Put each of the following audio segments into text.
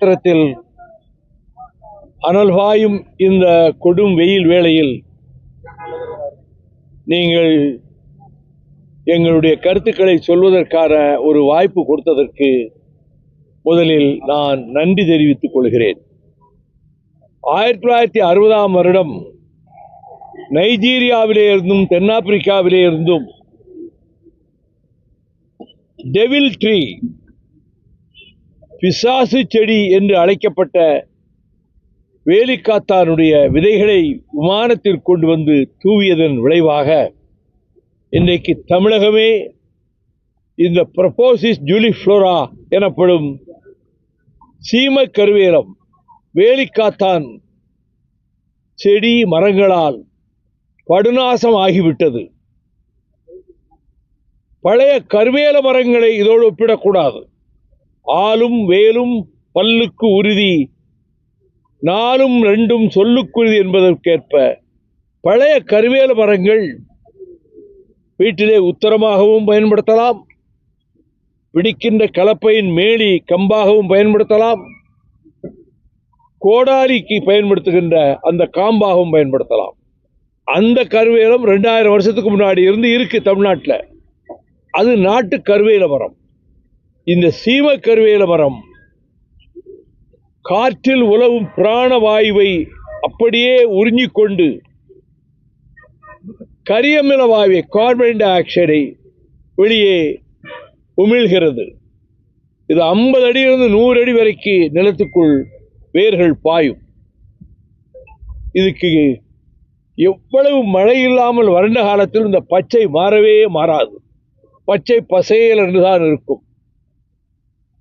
நேரத்தில் அனல் பாயும் இந்த கொடும் வெயில் வேளையில் நீங்கள் எங்களுடைய கருத்துக்களை சொல்வதற்கான ஒரு வாய்ப்பு கொடுத்ததற்கு முதலில் நான் நன்றி தெரிவித்துக் கொள்கிறேன். 1960ஆம் வருடம் நைஜீரியாவிலே இருந்தும் தென்னாப்பிரிக்காவிலே இருந்தும் டெவில் ட்ரீ, பிசாசு செடி என்று அழைக்கப்பட்ட வேலிக்காத்தானுடைய விதைகளை விமானத்தில் கொண்டு வந்து தூவியதன் விளைவாக இன்றைக்கு தமிழகமே இந்த ப்ரொபோசிஸ் ஜூலிஃப்ளோரா எனப்படும் சீம கருவேலம் வேலிக்காத்தான் செடி மரங்களால் படுநாசம் ஆகிவிட்டது. பழைய கருவேல மரங்களை இதோடு ஒப்பிடக்கூடாது. ஆலும் வேலும் பல்லுக்கு உறுதி, நாலும் ரெண்டும் சொல்லுக்குறுதி என்பதற்கேற்ப பழைய கருவேல மரங்கள் வீட்டிலே உத்தரமாகவும் பயன்படுத்தலாம், பிடிக்கின்ற கலப்பையின் மேலி கம்பாகவும் பயன்படுத்தலாம், கோடாரிக்கு பயன்படுத்துகின்ற அந்த காம்பாகவும் பயன்படுத்தலாம். அந்த கருவேலம் 2000 வருஷத்துக்கு முன்னாடி இருந்து இருக்கு தமிழ்நாட்டில். அது நாட்டு கருவேல மரம். இந்த சீம கருவேல மரம் காற்றில் உலவும் பிராணவாயுவை அப்படியே உறிஞ்சிக்கொண்டு கரியமில வாயுவை, கார்பன் டை ஆக்சைடை வெளியே உமிழ்கிறது. இது 50 அடியிலிருந்து 100 அடி வரைக்கு நிலத்துக்குள் வேர்கள் பாயும். இதுக்கு எவ்வளவு மழை இல்லாமல் வறண்ட காலத்தில் இந்த பச்சை மாறவே மாறாது. பச்சை பசையல் என்றுதான் இருக்கும்.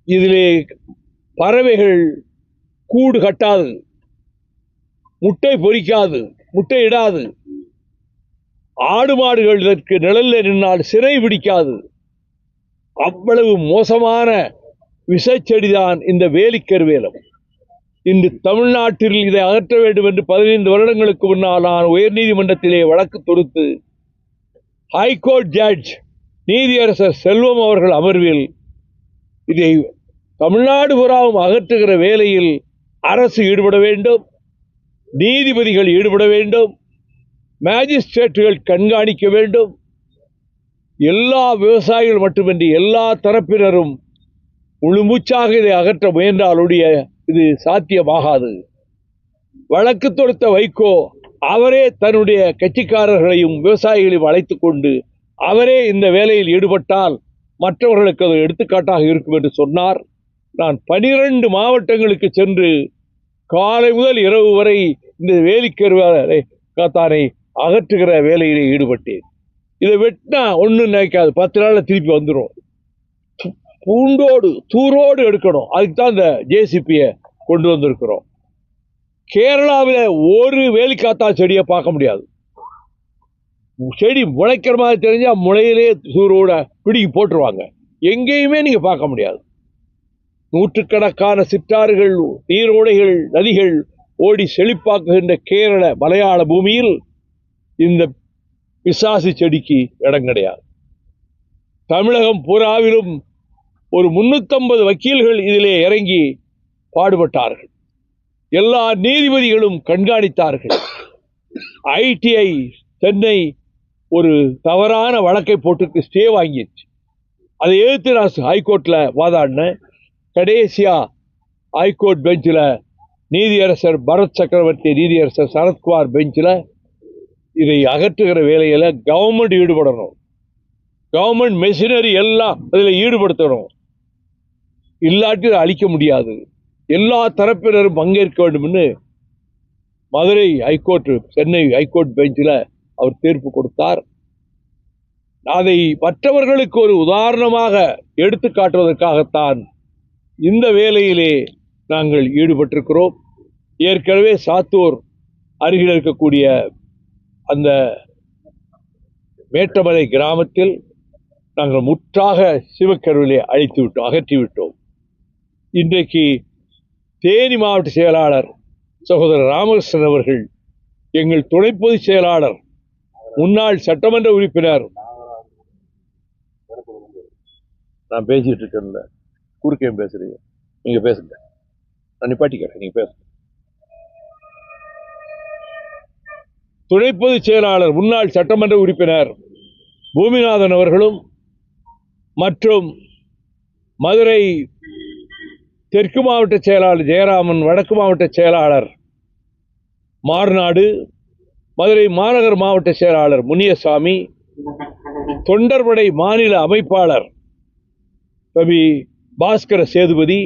இதிலே பறவைகள் கூடு கட்டாது, முட்டை பொரிக்காது, முட்டை இடாது. ஆடு மாடுகள் இதற்கு நிழலில் நின்னால் சிறை பிடிக்காது. அவ்வளவு மோசமான விஷச்செடிதான் இந்த வேலிக்கருவேலம். இன்று தமிழ்நாட்டில் இதை அகற்ற வேண்டும் என்று 15 வருடங்களுக்கு முன்னால் நான் உயர்நீதிமன்றத்திலே வழக்கு தொடுத்து ஹைகோர்ட் ஜட்ஜ் நீதியரசர் செல்வம் அவர்கள் அமர்வில் இதை தமிழ்நாடு புறாவும் அகற்றுகிற வேலையில் அரசு ஈடுபட வேண்டும், நீதிபதிகள் ஈடுபட வேண்டும், மேஜிஸ்ட்ரேட்டுகள் கண்காணிக்க வேண்டும். எல்லா விவசாயிகள் மட்டுமின்றி எல்லா தரப்பினரும் முழுமூச்சாக இதை அகற்ற முயன்றாலுடைய இது சாத்தியமாகாது. வழக்கு தொடுத்த வைகோ அவரே தன்னுடைய கட்சிக்காரர்களையும் விவசாயிகளையும் அழைத்துக் கொண்டு அவரே இந்த வேலையில் ஈடுபட்டால் மற்றவர்களுக்கு அது எடுத்துக்காட்டாக இருக்கும் என்று சொன்னார். நான் 12 மாவட்டங்களுக்கு சென்று காலை முதல் இரவு வரை இந்த வேலிக்கருவேலத்தை அகற்றுகிற வேலையிலே ஈடுபட்டேன். இதை வெட்டினா ஒன்றும் நினைக்காது, 10 நாளில் திருப்பி வந்துடும். பூண்டோடு தூரோடு எடுக்கணும். அதுக்கு தான் இந்த ஜேசிபியை கொண்டு வந்திருக்கிறோம். கேரளாவில் ஒரு வேலிக்காத்தா செடியை பார்க்க முடியாது. செடி முளைக்கிற மாதிரி தெரிஞ்சா முளையிலே தூரோட பிடிக்கி போட்டுருவாங்க. எங்கேயுமே நீங்க பார்க்க முடியாது. நூற்றுக்கணக்கான சிற்றாறுகள், நீரோடைகள், நதிகள் ஓடி செழிப்பாக்குகின்ற கேரள மலையாள பூமியில் இந்த பிசாசு செடிக்கு இடம் கிடையாது. தமிழகம் பூராவிலும் ஒரு 350 வக்கீல்கள் இதிலே இறங்கி பாடுபட்டார்கள். எல்லா நீதிபதிகளும் கண்காணித்தார்கள். ITI சென்னை ஒரு தவறான வழக்கை போட்டு ஸ்டே வாங்கிடுச்சு. அதை எதிர்த்து நான் ஹைகோர்ட்டில் வாதாடினேன். கடைசியா ஹைகோர்ட் பெஞ்சில் நீதியரசர் பரத் சக்கரவர்த்தி, நீதியரசர் சரத்குமார் பெஞ்சில் இதை அகற்றுகிற வேலையில் கவர்மெண்ட் ஈடுபடணும், கவர்மெண்ட் மெஷினரி எல்லாம் அதில் ஈடுபடுத்தணும், இல்லாட்டி அழிக்க முடியாது, எல்லா தரப்பினரும் பங்கேற்க வேண்டும் என்று மதுரை ஹைகோர்ட், சென்னை ஹைகோர்ட் பெஞ்சில் அவர் தீர்ப்பு கொடுத்தார். அதை மற்றவர்களுக்கு ஒரு உதாரணமாக எடுத்து காட்டுவதற்காகத்தான் இந்த வேலையிலே நாங்கள் ஈடுபட்டிருக்கிறோம். ஏற்கனவே சாத்தூர் அருகில் இருக்கக்கூடிய அந்த மேட்டமலை கிராமத்தில் நாங்கள் முற்றாக சிவக்கருவிலே அகற்றிவிட்டோம். இன்றைக்கு தேனி மாவட்ட செயலாளர் சகோதரர் ராமகிருஷ்ணன் அவர்கள், எங்கள் துணை பொதுச் செயலாளர், முன்னாள் சட்டமன்ற உறுப்பினர், நான் பேசிட்டு இருக்கேன்ல, குறுக்கே பேசுறீங்க, நீங்க பேசுங்க. நான் நிப்பாட்டிக்கிறேன், நீங்க பேச. துணை பொதுச் செயலாளர் முன்னாள் சட்டமன்ற உறுப்பினர் பூமிநாதன் அவர்களும் மற்றும் மதுரை தெற்கு மாவட்ட செயலாளர் ஜெயராமன், வடக்கு மாவட்ட செயலாளர் மார்நாடு, மதுரை மாநகர் மாவட்ட செயலாளர் முனியசாமி, தொண்டர்படை மாநில அமைப்பாளர் கவி பாஸ்கர சேதுபதி,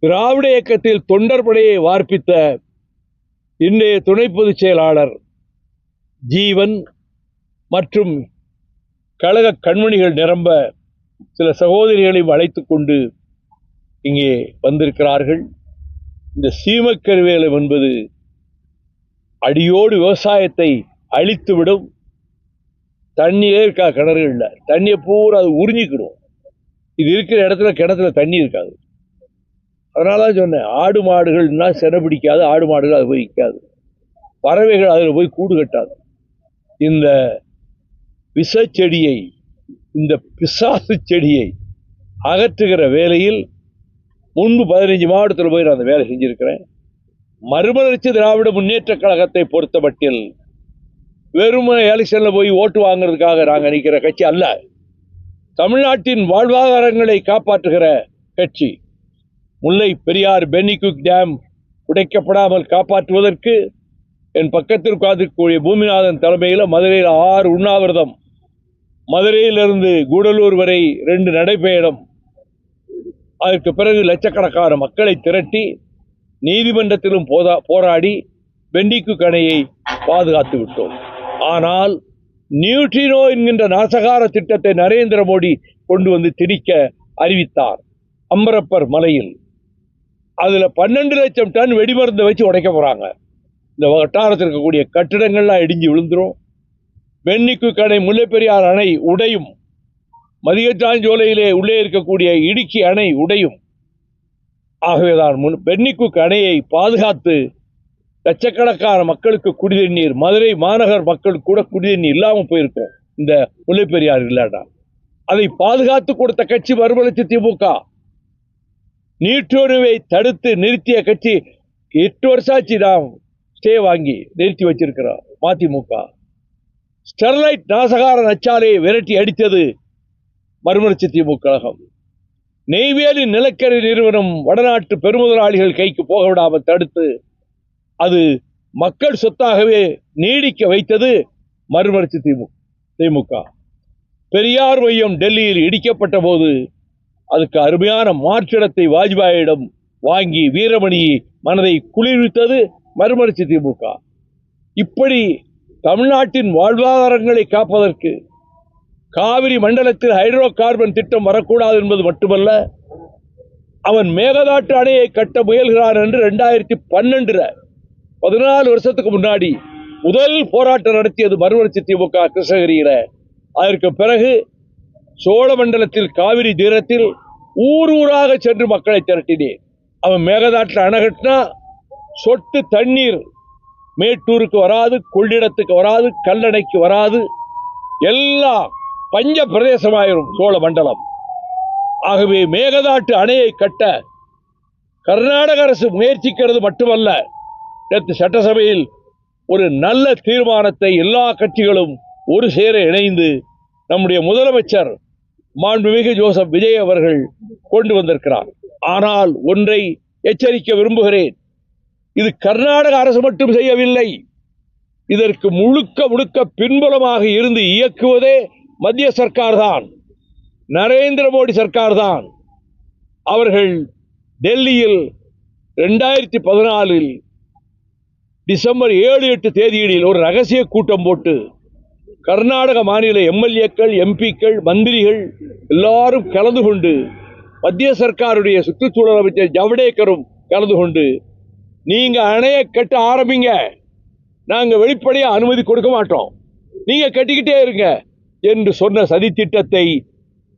திராவிட இயக்கத்தில் தொண்டர்படையை வார்ப்பித்த இன்றைய துணை பொதுச் செயலாளர் ஜீவன் மற்றும் கழக கண்மணிகள் நிரம்ப சில சகோதரிகளையும் அழைத்துக் கொண்டு இங்கே வந்திருக்கிறார்கள். இந்த சீமக்கருவேலம் என்பது அடியோடு விவசாயத்தை அழித்துவிடும். தண்ணியே இருக்கா, கிணறு இல்லை, தண்ணியை பூரா அது உறிஞ்சிக்கிடும். இது இருக்கிற இடத்துல கிணத்துல தண்ணி இருக்காது. அதனால தான் சொன்னேன், ஆடு மாடுகள்னா செனை பிடிக்காது, ஆடு மாடுகள் அது போய் நிற்காது, பறவைகள் அதில் போய் கூடு கட்டாது. இந்த விஷ செடியை, இந்த பிசாசு செடியை அகற்றுகிற வேலையில் முன்பு 15 மாவட்டத்தில் போய் நான் அந்த வேலை செஞ்சிருக்கிறேன். மறுமலர்ச்சி திராவிட முன்னேற்ற கழகத்தை பொறுத்த மட்டில் வெறும் எலெக்ஷன்ல போய் ஓட்டு வாங்குறதுக்காக நாங்கள் நிற்கிற கட்சி அல்ல. தமிழ்நாட்டின் வாழ்வாதாரங்களை காப்பாற்றுகிற கட்சி. முல்லை பெரியார் பென்னிகுக் டேம் உடைக்கப்படாமல் காப்பாற்றுவதற்கு என் பக்கத்தில் உட்கார்ந்திருக்கக்கூடிய பூமிநாதன் தலைமையில் மதுரையில் 6 உண்ணாவிரதம், மதுரையிலிருந்து கூடலூர் வரை 2 நடைபயணம், அதற்கு பிறகு லட்சக்கணக்கான மக்களை திரட்டி நீதிமன்றத்திலும் போராடி பென்னிகுக் அணையை பாதுகாத்து விட்டோம். ஆனால் நியூட்ரினோ என்கின்ற நாசகார திட்டத்தை நரேந்திர மோடி கொண்டு வந்து திணிக்க அறிவித்தார். அம்பரப்பர் மலையில் அதுல 12 லட்சம் டன் வெடிமருந்தை வச்சு உடைக்க போறாங்க. இந்த வட்டாரத்தில் இருக்கக்கூடிய கட்டிடங்கள்லாம் இடிஞ்சு விழுந்துரும். பென்னிகுக் அணை, முல்லை பெரியார் அணை உடையும். மதியச்சாஞ்சோலையிலே உள்ளே இருக்கக்கூடிய இடுக்கி அணை உடையும். ஆகவேதான் பென்னிகுக் அணையை பாதுகாத்து லட்சக்கணக்கான மக்களுக்கு குடிநீர், மதுரை மாநகர் மக்களுக்கு கூட குடிநீர் இல்லாமல் போயிருக்கும் இந்த முல்லை பெரியார் இல்லாட்டா. அதை பாதுகாத்து கொடுத்த கட்சி மறுமலர்ச்சி திமுக. நீட்டோருவை தடுத்து நிறுத்திய கட்சி 8 வருஷம் ஆச்சு நாம் ஸ்டே வாங்கி நிறுத்தி வச்சிருக்கிறோம் மதிமுக. ஸ்டெர்லைட் நாசகார நச்சாலையை விரட்டி அடித்தது மறுமலர்ச்சி திமுக கழகம். நெய்வேலி நிலக்கரி நிறுவனம் வடநாட்டு பெருமுதலாளிகள் கைக்கு போக விடாமல் தடுத்து அது மக்கள் சொத்தாகவே நீடிக்க வைத்தது மறுமலர்ச்சி திமுக. பெரியார் மையம் டெல்லியில் இடிக்கப்பட்ட போது அதுக்கு அருமையான மாற்றிடத்தை வாஜ்பாயிடம் வாங்கி வீரமணி மனதை குளிர்வித்தது மறுமலர்ச்சி திமுக. இப்படி தமிழ்நாட்டின் வாழ்வாதாரங்களை காப்பதற்கு காவிரி மண்டலத்தில் ஹைட்ரோ கார்பன் திட்டம் வரக்கூடாது என்பது மட்டுமல்ல, அவன் மேகதாட்டு அணையை கட்ட முயல்கிறான் என்று 2012 14 வருஷத்துக்கு முன்னாடி முதல் போராட்டம் நடத்தியது மறுமலர்ச்சி திமுக கிருஷ்ணகிரியில. அதற்கு பிறகு சோழ மண்டலத்தில் காவிரி தீரத்தில் ஊர் ஊராக சென்று மக்களை திரட்டினேன். அவன் மேகதாட்டில் அணை கட்டினா சொட்டு தண்ணீர் மேட்டூருக்கு வராது, கொள்ளிடத்துக்கு வராது, கல்லணைக்கு வராது, எல்லாம் பஞ்ச பிரதேசமாயிரும் சோழ மண்டலம். ஆகவே மேகதாட்டு அணையை கட்ட கர்நாடக அரசு முயற்சிக்கிறது மட்டுமல்ல, நேற்று சட்டசபையில் ஒரு நல்ல தீர்மானத்தை எல்லா கட்சிகளும் ஒரு சேர இணைந்து நம்முடைய முதலமைச்சர் மாண்புமிகு ஜோசப் விஜய் அவர்கள் கொண்டு வந்திருக்கிறார். ஆனால் ஒன்றை எச்சரிக்க விரும்புகிறேன், இது கர்நாடக அரசு மட்டும் செய்யவில்லை. இதற்கு முழுக்க முழுக்க பின்புலமாக இருந்து இயக்குவதே மத்திய சர்க்கார் தான், நரேந்திர மோடி சர்க்கார் தான். அவர்கள் டெல்லியில் 2014 டிசம்பர் 7-8 தேதிகளில் ஒரு ரகசிய கூட்டம் போட்டு கர்நாடக மாநில எம்எல்ஏக்கள், எம்பிக்கள், மந்திரிகள் எல்லாரும் கலந்து கொண்டு, மத்திய சர்க்காருடைய சுற்றுச்சூழல் அமைச்சர் ஜவடேக்கரும் கலந்து கொண்டு, நீங்க அணையை கட்ட ஆரம்பிங்க, நாங்க வெளிப்படையா அனுமதி கொடுக்க மாட்டோம், நீங்க கட்டிக்கிட்டே இருங்க என்று சொன்ன சதி திட்டத்தை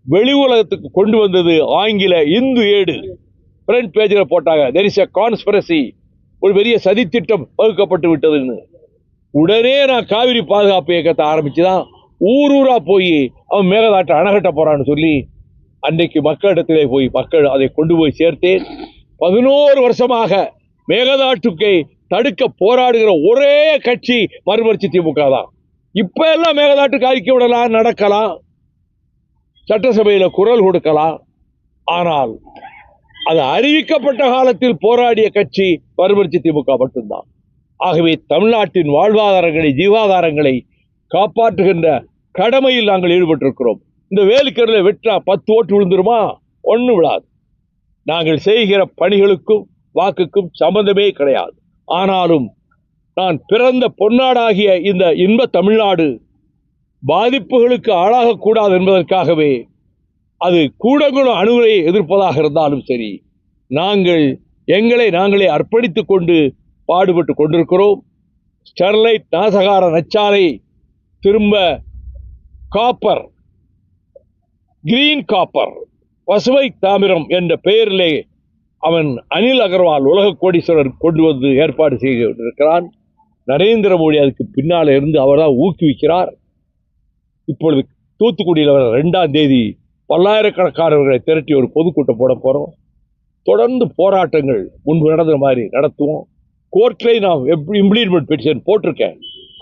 வெளி உலகத்துக்கு கொண்டு வந்தது ஆங்கில இந்து ஏடு. ஃப்ரண்ட் பேஜில் போட்டாங்க, there is a conspiracy, ஒரு பெரிய சதி திட்டம் வகுக்கப்பட்டு விட்டதுன்னு. உடனே நான் காவிரி பாதுகாப்பு இயக்கத்தை ஆரம்பிச்சுதான் ஊர் ஊரா போய் அவன் மேகதாட்டை அணை கட்ட போறான்னு சொல்லி அன்றைக்கு மக்களிடத்திலே போய் மக்கள் அதை கொண்டு போய் சேர்த்தேன். 11 வருஷமாக மேகதாட்டுக்கை தடுக்க போராடுகிற ஒரே கட்சி மறுமலர்ச்சி திமுக தான். இப்ப எல்லாம் மேகதாட்டுக்கு அறிக்கை விடலாம், நடக்கலாம், சட்டசபையில குரல் கொடுக்கலாம். ஆனால் அது அறிவிக்கப்பட்ட காலத்தில் போராடிய கட்சி மறுமலர்ச்சி திமுக மட்டும்தான். ஆகவே தமிழ்நாட்டின் வாழ்வாதாரங்களை, ஜீவாதாரங்களை காப்பாற்றுகின்ற கடமையில் நாங்கள் ஈடுபட்டிருக்கிறோம். இந்த வேலுக்கரில் வெட்டா 10 ஓட்டு விழுந்துருமா? ஒண்ணு விழாது. நாங்கள் செய்கிற பணிகளுக்கும் வாக்குக்கும் சம்பந்தமே கிடையாது. ஆனாலும் நான் பிறந்த பொன்னாடாகிய இந்த இன்ப தமிழ்நாடு பாதிப்புகளுக்கு ஆளாகக்கூடாது என்பதற்காகவே அது கூடங்குளம் அணுகுலை எதிர்ப்பதாக இருந்தாலும் சரி, நாங்கள் எங்களை நாங்களே அர்ப்பணித்துக் கொண்டு பாடுபட்டு கொண்டிருக்கிறோம். ஸ்டெர்லைட் நாசகார நச்சாலை திரும்ப காப்பர், கிரீன் காப்பர், பசுமை தாமிரம் என்ற பெயரிலே அவன் அனில் அகர்வால் உலக கோடீஸ்வரர் கொண்டு வந்து ஏற்பாடு செய்திருக்கிறான். நரேந்திர மோடி அதுக்கு பின்னால் இருந்து அவர்தான் ஊக்குவிக்கிறார். இப்பொழுது தூத்துக்குடியில் வர 2ஆம் தேதி பல்லாயிரக்கணக்கானவர்களை திரட்டி ஒரு பொதுக்கூட்டம் போட போறோம். தொடர்ந்து போராட்டங்கள் முன்பு நடந்த மாதிரி நடத்துவோம். கோர்ட்ல நான் இம்ப்ளீமெண்ட் பெட்டிஷன் போட்டிருக்கேன்,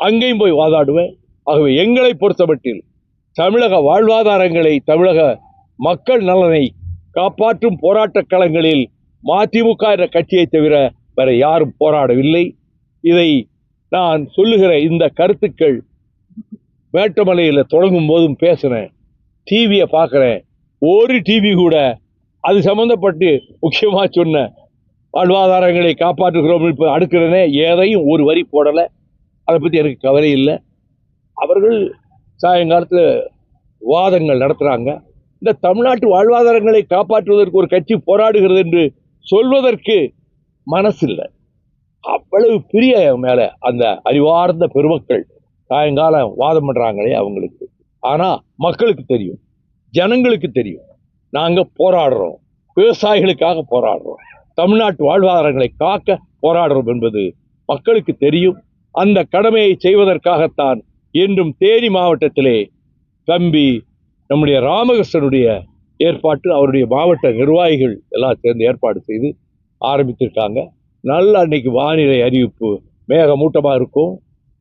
அங்கேயும் போய் வாதாடுவேன். ஆகவே எங்களை பொறுத்தமட்டில் தமிழக வாழ்வாதாரங்களை, தமிழக மக்கள் நலனை காப்பாற்றும் போராட்ட களங்களில் மதிமுக என்ற கட்சியை தவிர வேற யாரும் போராடவில்லை. இதை நான் சொல்லுகிற இந்த கருத்துக்கள் வேட்டமலையில் தொடங்கும் போதும் பேசுறேன், டிவியை பார்க்குறேன். ஒரு டிவி கூட அது சம்பந்தப்பட்டு முக்கியமாக சொன்ன வாழ்வாதாரங்களை காப்பாற்றுகிறோம் இப்போ அடுக்கிறனே எதையும் ஒரு வரி போடலை. அதை பற்றி எனக்கு கவலை இல்லை. அவர்கள் சாயங்காலத்தில் வாதங்கள் நடத்துகிறாங்க. இந்த தமிழ்நாட்டு வாழ்வாதாரங்களை காப்பாற்றுவதற்கு ஒரு கட்சி போராடுகிறது என்று சொல்வதற்கு மனசில்லை. அவ்வளவு பிரிய மேலே அந்த அறிவார்ந்த பெருமக்கள் சாயங்காலம் வாதம் பண்ணுறாங்களே அவங்களுக்கு. ஆனால் மக்களுக்கு தெரியும், ஜனங்களுக்கு தெரியும், நாங்கள் போராடுறோம், விவசாயிகளுக்காக போராடுறோம், தமிழ்நாட்டு வாழ்வாதாரங்களை காக்க போராடுறோம் என்பது மக்களுக்கு தெரியும். அந்த கடமையை செய்வதற்காகத்தான் இன்றும் தேனி மாவட்டத்திலே தம்பி நம்முடைய ராமகிருஷ்ணனுடைய ஏற்பாட்டு அவருடைய மாவட்ட நிர்வாகிகள் எல்லாம் சேர்ந்து ஏற்பாடு செய்து ஆரம்பித்திருக்காங்க. நல்ல அன்னைக்கு வானிலை அறிவிப்பு மேகமூட்டமாக இருக்கும்,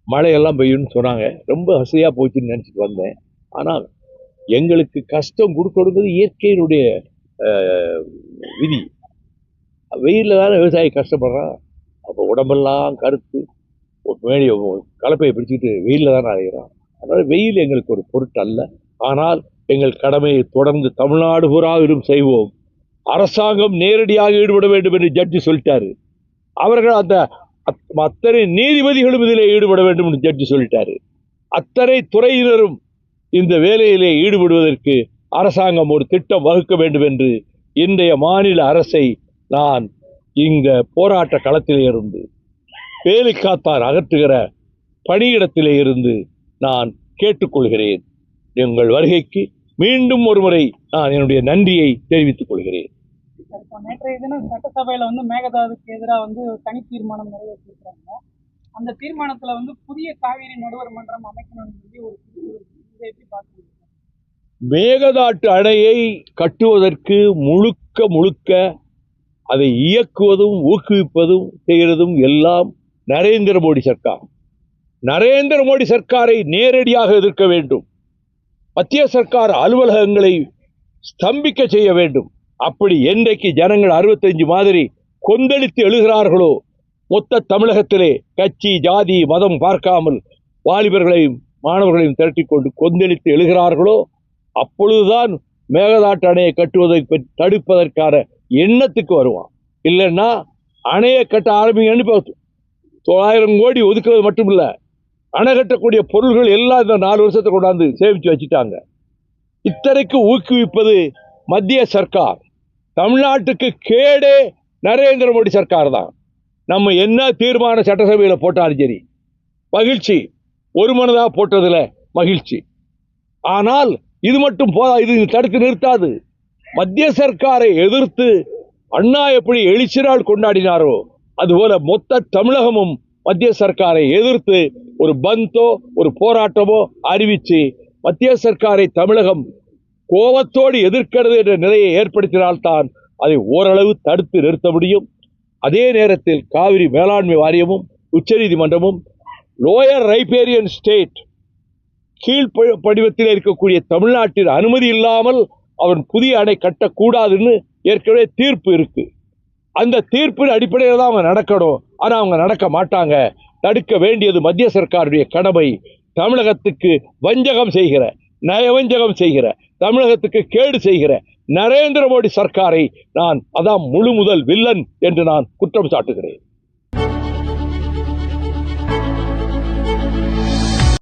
மழையெல்லாம் பெய்யும்னு சொன்னாங்க. ரொம்ப வசதியாக போச்சுன்னு நினச்சிட்டு வந்தேன். ஆனால் எங்களுக்கு கஷ்டம் கொடுக்கிறது இயற்கையினுடைய விதி. வெயிலில் தானே விவசாயி கஷ்டப்படுறான். அப்போ உடம்பெல்லாம் கருத்து மேடிய கலப்பையை பிடிச்சிக்கிட்டு வெயிலில் தானே அடைகிறான். அதனால் வெயில் எங்களுக்கு ஒரு பொருட்டல்ல. ஆனால் எங்கள் கடமையை தொடர்ந்து தமிழ்நாடு பூராவிலும் செய்வோம். அரசாங்கம் நேரடியாக ஈடுபட வேண்டும் என்று ஜட்ஜி சொல்லிட்டாரு. அவர்கள் அந்த அத்தனை நீதிபதிகளும் இதிலே ஈடுபட வேண்டும் என்று ஜட்ஜி சொல்லிட்டாரு. அத்தனை துறையினரும் இந்த வேலையிலே ஈடுபடுவதற்கு அரசாங்கம் ஒரு திட்டம் வகுக்க வேண்டும் என்று இன்றைய மாநில அரசை நான் இந்த போராட்ட களத்திலே இருந்து பேலிக்காத்தார் அகற்றுகிற பணியிடத்திலே இருந்து நான் கேட்டுக்கொள்கிறேன். எங்கள் வருகைக்கு மீண்டும் ஒரு முறை நான் என்னுடைய நன்றியை தெரிவித்துக் கொள்கிறேன். நேற்றைய தினம் சட்டசபையில மேகதாதுக்கு எதிராக தனி தீர்மானம் நிறைவேற்றிருக்கிறாங்க. அந்த தீர்மானத்துல புதிய காவிரி நடுவர் மன்றம் அமைக்கணும்னு சொல்லி ஒரு இதை எப்படி பார்க்கிறீங்க? மேகதாட்டு அணையை கட்டுவதற்கு முழுக்க அதை இயக்குவதும் ஊக்குவிப்பதும் செய்கிறதும் எல்லாம் நரேந்திர மோடி சர்க்கார். நரேந்திர மோடி சர்க்காரை நேரடியாக எதிர்க்க வேண்டும். மத்திய சர்க்கார் அலுவலகங்களை ஸ்தம்பிக்க செய்ய வேண்டும். அப்படி என்றைக்கு ஜனங்கள் 65 மாதிரி கொந்தளித்து எழுகிறார்களோ, மொத்த தமிழகத்திலே கட்சி ஜாதி மதம் பார்க்காமல் வாலிபர்களையும் மாணவர்களையும் திரட்டிக்கொண்டு கொந்தளித்து எழுகிறார்களோ, அப்பொழுதுதான் மேகதாட்டு அணையை கட்டுவதை தடுப்பதற்கான எண்ணத்துக்கு வருவான். இல்லைன்னா அணையை கட்ட ஆரம்பிங்கன்னு 900 கோடி ஒதுக்குறது மட்டும் இல்லை, அணை கட்டக்கூடிய பொருள்கள் எல்லாம் இந்த 4 வருஷத்தை கொண்டாந்து சேமித்து வச்சுட்டாங்க. இத்தனைக்கு ஊக்குவிப்பது மத்திய சர்க்கார். தமிழ்நாட்டுக்கு கேடே நரேந்திர மோடி சர்க்கார் தான். நம்ம என்ன தீர்மானம் சட்டசபையில் போட்டாலும் சரி மகிழ்ச்சி, ஒரு மனதாக போட்டதில் மகிழ்ச்சி. ஆனால் இது மட்டும் போதா, இது தடுத்து நிறுத்தாது. மத்திய சர்க்காரை எதிர்த்து அண்ணா எப்படி எழுச்சி நாள் கொண்டாடினாரோ அதுபோல மொத்த தமிழகமும் மத்திய சர்க்காரை எதிர்த்து ஒரு பந்தோ ஒரு போராட்டமோ அறிவித்து மத்திய சர்க்காரை தமிழகம் கோபத்தோடு எதிர்க்கிறது என்ற நிலையை ஏற்படுத்தினால்தான் அதை ஓரளவு தடுத்து நிறுத்த முடியும். அதே நேரத்தில் காவிரி மேலாண்மை வாரியமும் உச்சநீதிமன்றமும் லோயர் ரைபேரியன் ஸ்டேட் கீழ்ப்படிவத்தில் இருக்கக்கூடிய தமிழ்நாட்டின் அனுமதி இல்லாமல் அவன் புதிய அணை கட்டக்கூடாதுன்னு ஏற்கனவே தீர்ப்பு இருக்கு. அந்த தீர்ப்பின் அடிப்படையில் தான் அவங்க நடக்கணும். ஆனால் அவங்க நடக்க மாட்டாங்க. தடுக்க வேண்டியது மத்திய சர்க்காருடைய கடமை. தமிழகத்துக்கு வஞ்சகம் செய்கிற, நயவஞ்சகம் செய்கிற, தமிழகத்துக்கு கேடு செய்கிற நரேந்திர மோடி சர்க்காரை நான் அதான் முழு முதல் வில்லன் என்று நான் குற்றம் சாட்டுகிறேன்.